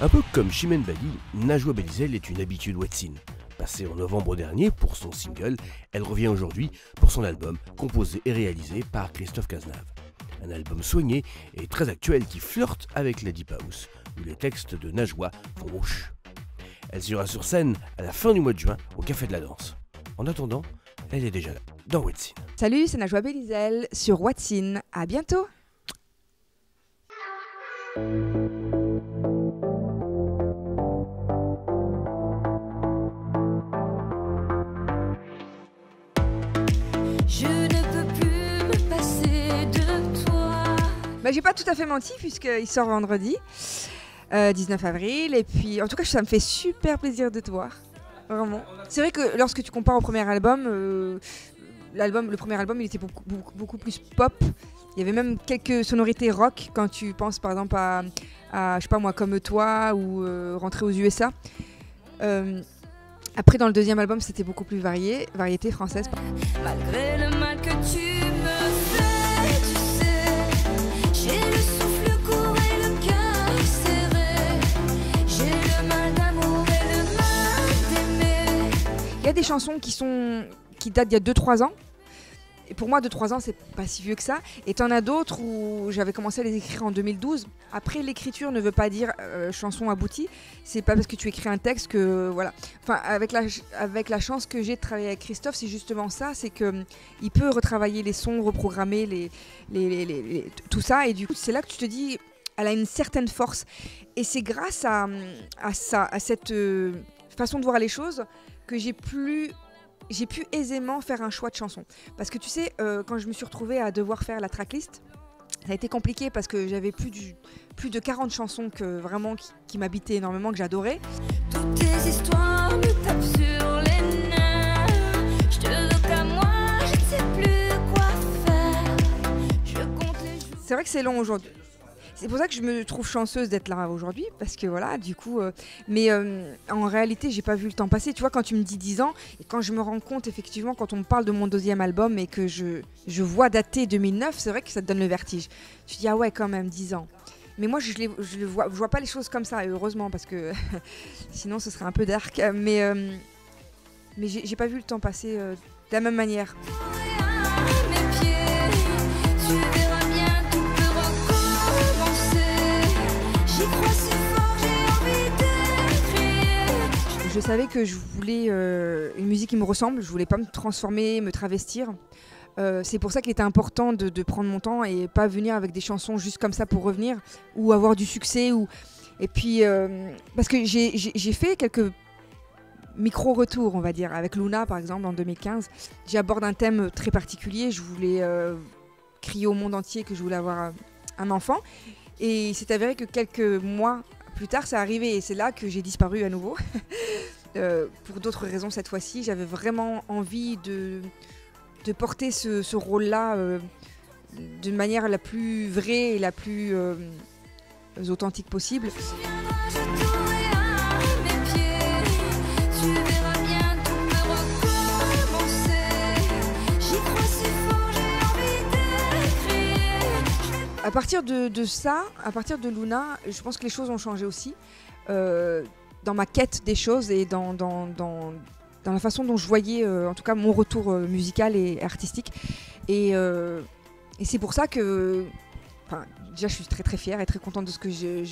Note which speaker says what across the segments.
Speaker 1: Un peu comme Chimène Badi, Najwa Belizel est une habituée de Watson. Passée en novembre dernier pour son single, elle revient aujourd'hui pour son album, composé et réalisé par Christophe Cazenave. Un album soigné et très actuel qui flirte avec la Deep House, où les textes de Najwa font mouche. Elle sera sur scène à la fin du mois de juin au Café de la Danse. En attendant, elle est déjà là, dans Watson.
Speaker 2: Salut, c'est Najwa Belizel sur Watson. À bientôt.
Speaker 3: Je ne peux plus me passer de toi.
Speaker 2: J'ai pas tout à fait menti puisqu'il sort vendredi 19 avril et puis en tout cas ça me fait super plaisir de te voir, vraiment. C'est vrai que lorsque tu compares au premier album, le premier album il était beaucoup plus pop. Il y avait même quelques sonorités rock quand tu penses par exemple à je sais pas moi, Comme toi ou Rentrer aux USA. Après dans le deuxième album c'était beaucoup plus variété française.
Speaker 3: Malgré le mal que tu me fais, tu sais, j'ai le souffle court et le cœur serré. J'ai le mal d'amour et le mal d'aimer.
Speaker 2: Il y a des chansons qui datent d'il y a 2-3 ans. Et pour moi, 2-3 ans, c'est pas si vieux que ça. Et t'en as d'autres où j'avais commencé à les écrire en 2012. Après, l'écriture ne veut pas dire chanson aboutie. C'est pas parce que tu écris un texte que voilà. Enfin, avec la chance que j'ai de travailler avec Christophe, c'est justement ça, c'est que il peut retravailler les sons, reprogrammer tout ça. Et du coup, c'est là que tu te dis, elle a une certaine force. Et c'est grâce à cette façon de voir les choses que j'ai pu aisément faire un choix de chansons. Parce que tu sais, quand je me suis retrouvée à devoir faire la tracklist, ça a été compliqué parce que j'avais plus de 40 chansons qui m'habitaient énormément, que j'adorais.
Speaker 3: Toutes tes histoires me tapent sur les nerfs. Je te veux qu'à moi, je ne sais plus quoi faire. Je compte les jours.
Speaker 2: C'est vrai que c'est long aujourd'hui. C'est pour ça que je me trouve chanceuse d'être là aujourd'hui, parce que voilà, du coup... en réalité, j'ai pas vu le temps passer. Tu vois, quand tu me dis 10 ans, et quand je me rends compte, effectivement, quand on me parle de mon deuxième album et que je vois dater 2009, c'est vrai que ça te donne le vertige. Tu te dis, ah ouais, quand même, 10 ans. Mais moi, je vois pas les choses comme ça, heureusement, parce que sinon, ce serait un peu dark. Mais j'ai pas vu le temps passer de la même manière.
Speaker 3: Mes pieds, tu verras bien, tout peut recommencer. J'y crois si fort, j'ai envie d'écrire.
Speaker 2: Je savais que je voulais une musique qui me ressemble, je voulais pas me transformer, me travestir. C'est pour ça qu'il était important de prendre mon temps et pas venir avec des chansons juste comme ça pour revenir ou avoir du succès. Et puis, parce que j'ai fait quelques micro-retours, on va dire, avec Luna par exemple en 2015. J'aborde un thème très particulier, je voulais crier au monde entier que je voulais avoir un enfant. Et il s'est avéré que quelques mois plus tard, ça arrivait et c'est là que j'ai disparu à nouveau. Pour d'autres raisons cette fois-ci, j'avais vraiment envie de porter ce rôle-là de manière la plus vraie et la plus authentique possible.
Speaker 3: Je t'aurai à mes pieds. Tu verras bien, tout peut recommencer. J'y crois si fort, j'ai envie d'écrire.
Speaker 2: À partir de ça, à partir de Luna, je pense que les choses ont changé aussi. Dans ma quête des choses et dans la façon dont je voyais en tout cas mon retour musical et artistique. Et c'est pour ça que déjà je suis très très fière et très contente de ce que j'ai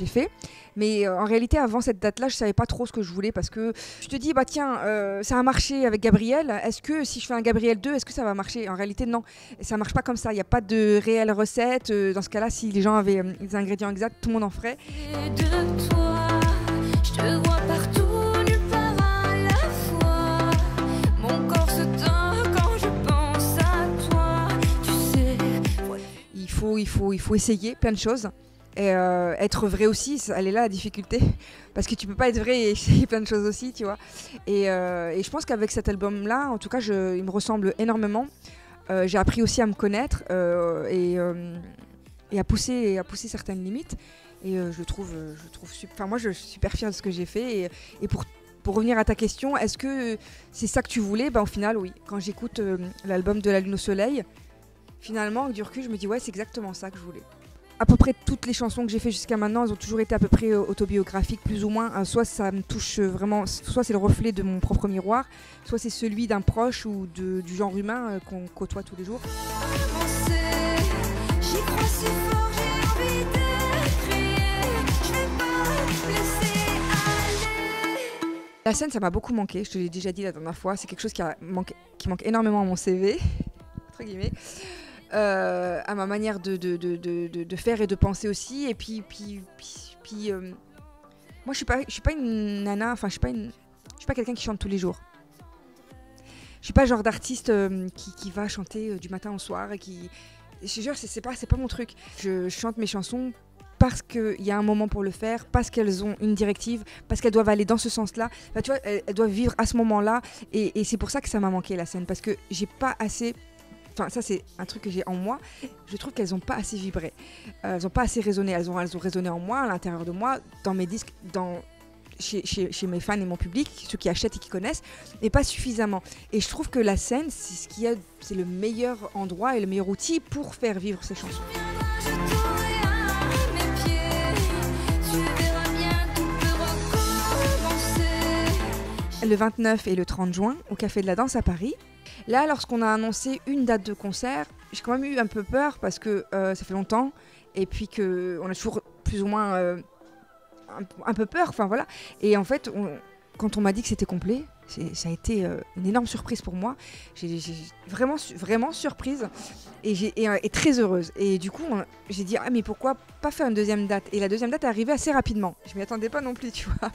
Speaker 2: fait. Mais en réalité avant cette date-là je savais pas trop ce que je voulais parce que je te dis bah tiens ça a marché avec Gabriel, est-ce que si je fais un Gabriel 2 est-ce que ça va marcher? En réalité non, ça marche pas comme ça, il n'y a pas de réelle recette. Dans ce cas-là si les gens avaient les ingrédients exacts tout le monde en ferait.
Speaker 3: Et de toi, je te vois partout, nulle part à la fois. Mon corps se tord quand je pense à toi. Tu sais,
Speaker 2: Il faut essayer plein de choses. Et être vrai aussi, elle est là la difficulté. Parce que tu peux pas être vrai et essayer plein de choses aussi, tu vois. Et je pense qu'avec cet album-là, en tout cas, il me ressemble énormément. J'ai appris aussi à me connaître et à pousser certaines limites. Et je trouve moi je suis super fière de ce que j'ai fait. Et pour revenir à ta question, est-ce que c'est ça que tu voulais? Au final, oui. Quand j'écoute l'album de La Lune au Soleil, finalement, avec du recul, je me dis ouais, c'est exactement ça que je voulais. à peu près toutes les chansons que j'ai fait jusqu'à maintenant, elles ont toujours été à peu près autobiographiques, plus ou moins. Soit ça me touche vraiment, soit c'est le reflet de mon propre miroir, soit c'est celui d'un proche ou du genre humain qu'on côtoie tous les jours.
Speaker 3: J'y crois si fort, j'ai envie de crier. Je vais pas laisser aller.
Speaker 2: La scène, ça m'a beaucoup manqué, je te l'ai déjà dit la dernière fois, c'est quelque chose qui manque énormément à mon CV, entre guillemets. À ma manière de faire et de penser aussi. Et puis moi je suis pas une nana, enfin je suis pas quelqu'un qui chante tous les jours. Je suis pas le genre d'artiste qui va chanter du matin au soir et qui, je te jure, c'est pas mon truc. Je chante mes chansons parce qu'il y a un moment pour le faire, parce qu'elles ont une directive, parce qu'elles doivent aller dans ce sens-là. Enfin, tu vois, elles doivent vivre à ce moment-là et c'est pour ça que ça m'a manqué la scène, parce que j'ai pas assez. Enfin, ça, c'est un truc que j'ai en moi. Je trouve qu'elles n'ont pas assez vibré. Elles n'ont pas assez résonné. Elles ont résonné en moi, à l'intérieur de moi, dans mes disques, chez mes fans et mon public, ceux qui achètent et qui connaissent, mais pas suffisamment. Et je trouve que la scène, c'est le meilleur endroit et le meilleur outil pour faire vivre ces chansons.
Speaker 3: Je t'aurai à mes pieds. Tu verras bien, tout peut recommencer.
Speaker 2: Le 29 et le 30 juin, au Café de la Danse à Paris. Là, lorsqu'on a annoncé une date de concert, j'ai quand même eu un peu peur parce que ça fait longtemps et puis qu'on a toujours plus ou moins un peu peur. Enfin voilà. Et en fait, quand on m'a dit que c'était complet, ça a été une énorme surprise pour moi. J'ai vraiment surprise et très heureuse. Et du coup, j'ai dit mais pourquoi pas faire une deuxième date? Et la deuxième date est arrivée assez rapidement. Je m'y attendais pas non plus, tu vois.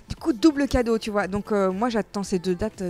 Speaker 2: Du coup, double cadeau, tu vois. Donc moi, j'attends ces deux dates.